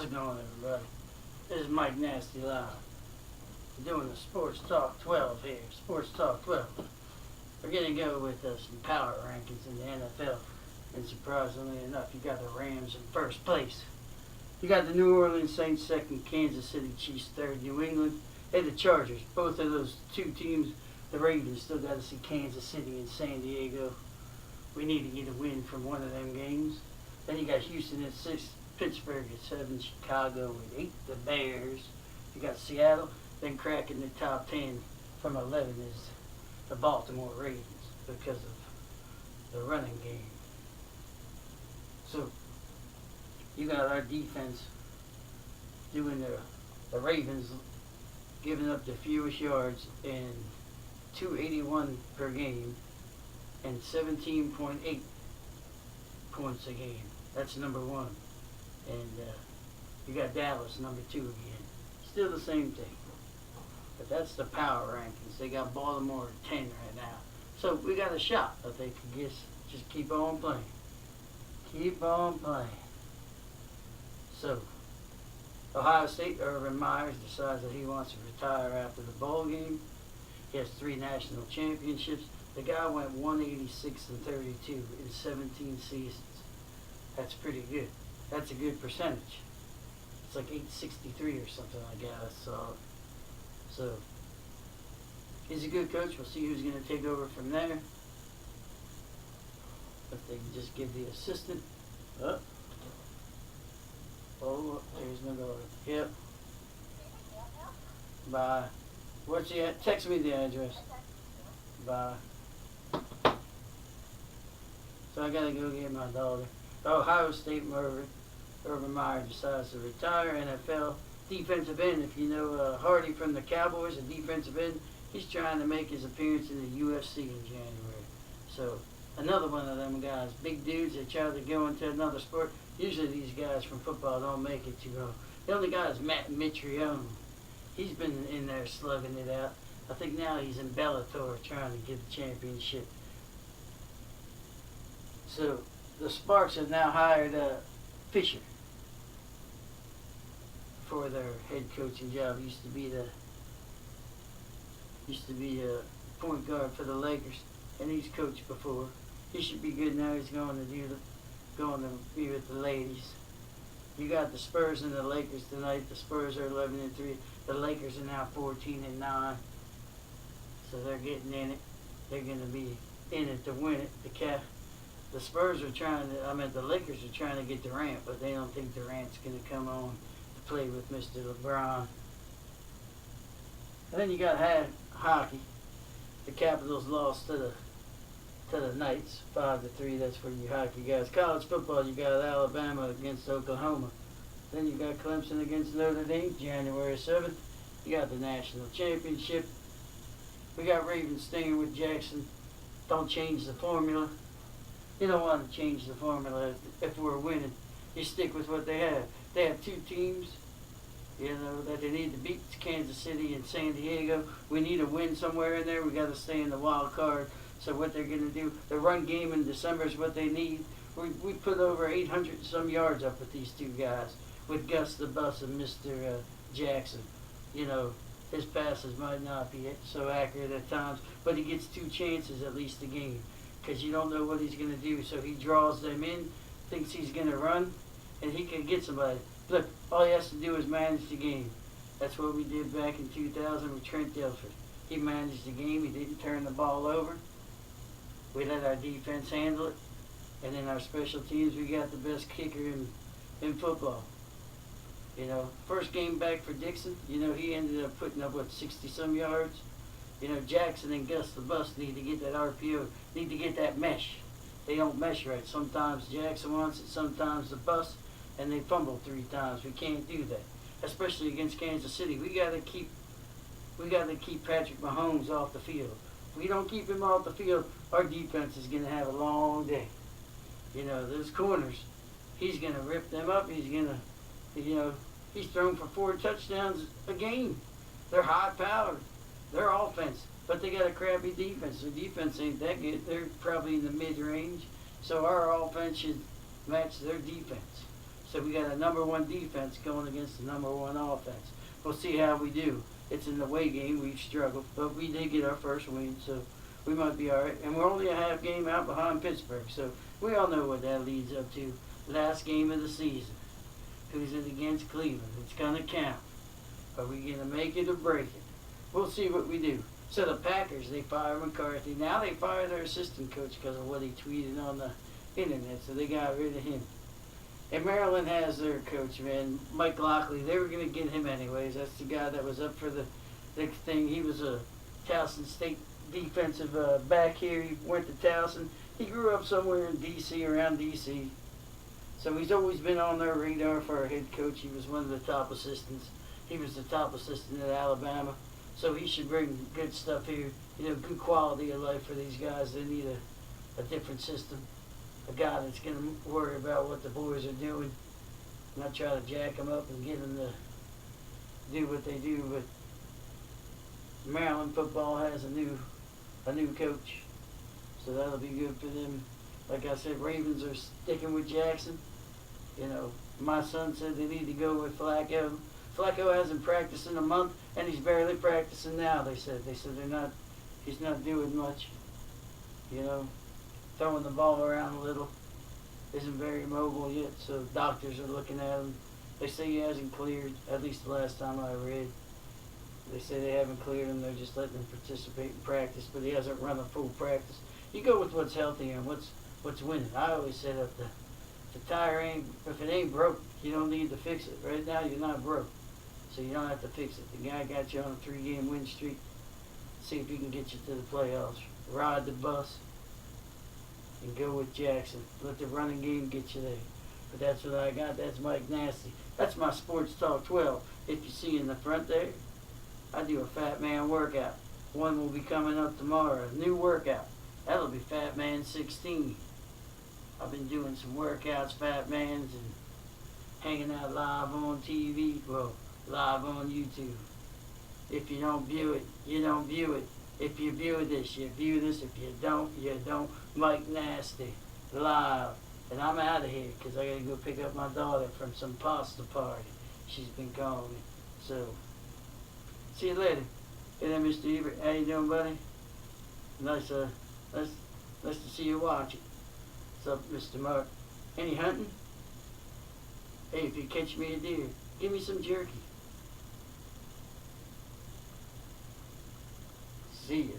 How's it going, everybody? This is Mike Nasty Live. We're doing the Sports Talk 12 here. Sports Talk 12. We're going to go with some power rankings in the NFL. And surprisingly enough, you got the Rams in first place. You got the New Orleans Saints second, Kansas City Chiefs third, New England, and the Chargers. Both of those two teams, the Ravens, still got to see Kansas City and San Diego. We need to get a win from one of them games. Then you got Houston at 6, Pittsburgh at 7, Chicago at 8, the Bears. You got Seattle. Then cracking the top 10 from 11 is the Baltimore Ravens because of the running game. So you got our defense doing the Ravens giving up the fewest yards and 281 per game and 17.8 points a game. That's number one. And you got Dallas number 2 again. Still the same thing. But that's the power rankings. They got Baltimore at 10 right now. So we got a shot if they can just keep on playing. Keep on playing. So Ohio State, Urban Myers decides that he wants to retire after the bowl game. He has 3 national championships. The guy went 186-32 in 17 seasons. That's pretty good. That's a good percentage. It's like 863 or something like that. So he's a good coach. We'll see who's going to take over from there. If they can just give the assistant. Oh, there's my daughter. Yep. Bye. What's the text me the address. Bye. So I gotta go get my daughter. Ohio State Urban Meyer decides to retire. NFL defensive end. If you know Hardy from the Cowboys, a defensive end, he's trying to make his appearance in the UFC in January. So another one of them guys, big dudes that try to go into another sport. Usually these guys from football don't make it too well. The only guy is Matt Mitrione. He's been in there slugging it out. I think now he's in Bellator trying to get the championship. So the Sparks have now hired Fisher for their head coaching job. Used to be a point guard for the Lakers, and he's coached before. He should be good now. He's going to be with the ladies. You got the Spurs and the Lakers tonight. The Spurs are 11-3. The Lakers are now 14-9. So they're getting in it. They're going to be in it to win it. The Spurs are the Lakers are trying to get Durant, but they don't think Durant's going to come on to play with Mr. LeBron. And then you got hockey. The Capitals lost to the Knights, 5-3. That's for you hockey guys. College football, you got Alabama against Oklahoma. Then you got Clemson against Notre Dame, January 7th. You got the national championship. We got Ravens staying with Jackson. Don't change the formula. You don't want to change the formula if we're winning. You stick with what they have. They have 2 teams, that they need to beat, Kansas City and San Diego. We need a win somewhere in there. We got to stay in the wild card. So what they're going to do, the run game in December is what they need. We put over 800 and some yards up with these 2 guys, with Gus the Bus and Mr. Jackson. His passes might not be so accurate at times, but he gets 2 chances at least a game, because you don't know what he's going to do. So he draws them in, thinks he's going to run, and he can get somebody. Look, all he has to do is manage the game. That's what we did back in 2000 with Trent Dilfer. He managed the game. He didn't turn the ball over. We let our defense handle it. And in our special teams, we got the best kicker in football. First game back for Dixon, he ended up putting up, 60-some yards. Jackson and Gus the Bus need to get that RPO, need to get that mesh. They don't mesh right. Sometimes Jackson wants it, sometimes the Bus, and they fumble 3 times. We can't do that, especially against Kansas City. We got to keep Patrick Mahomes off the field. If we don't keep him off the field, our defense is going to have a long day. Those corners, he's going to rip them up. He's going to, he's thrown for 4 touchdowns a game. They're high-powered. They're offense, but they got a crappy defense. Their defense ain't that good. They're probably in the mid-range. So our offense should match their defense. So we got a number one defense going against the number one offense. We'll see how we do. It's in the away game. We've struggled, but we did get our first win, so we might be all right. And we're only a half game out behind Pittsburgh, so we all know what that leads up to. Last game of the season. Who's it against Cleveland? It's going to count. Are we going to make it or break it? We'll see what we do. So the Packers, they fire McCarthy. Now they fire their assistant coach because of what he tweeted on the internet, so they got rid of him. And Maryland has their coach, man, Mike Lockley. They were going to get him anyways. That's the guy that was up for the thing. He was a Towson State defensive back here. He went to Towson. He grew up somewhere in D.C., around D.C., so he's always been on their radar for our head coach. He was one of the top assistants. He was the top assistant at Alabama. So he should bring good stuff here. You know, good quality of life for these guys. They need a different system. A guy that's going to worry about what the boys are doing. Not try to jack them up and get them to do what they do. But Maryland football has a new coach. So that'll be good for them. Like I said, Ravens are sticking with Jackson. You know, my son said they need to go with Flacco. Flacco hasn't practiced in a month, and he's barely practicing now. They said he's not doing much. You know, throwing the ball around a little. Isn't very mobile yet. So doctors are looking at him. They say he hasn't cleared. At least the last time I read, they say they haven't cleared him. They're just letting him participate in practice, but he hasn't run a full practice. You go with what's healthy and what's winning. I always said if the tire if it ain't broke, you don't need to fix it. Right now, you're not broke, so you don't have to fix it. The guy got you on a 3-game win streak. See if he can get you to the playoffs. Ride the bus and go with Jackson. Let the running game get you there. But that's what I got. That's Mike Nasty. That's my Sports Talk 12. If you see in the front there, I do a Fat Man workout. One will be coming up tomorrow. A new workout. That'll be Fat Man 16. I've been doing some workouts, Fat Mans, and hanging out live on TV. Well, live on YouTube. If you don't view it, you don't view it. If you view this, you view this. If you don't, you don't. Mike Nasty, live. And I'm out of here because I got to go pick up my daughter from some pasta party. She's been calling me. So, see you later. Hey there, Mr. Ebert. How you doing, buddy? Nice to see you watching. What's up, Mr. Mark? Any hunting? Hey, if you catch me a deer, give me some jerky. See ya.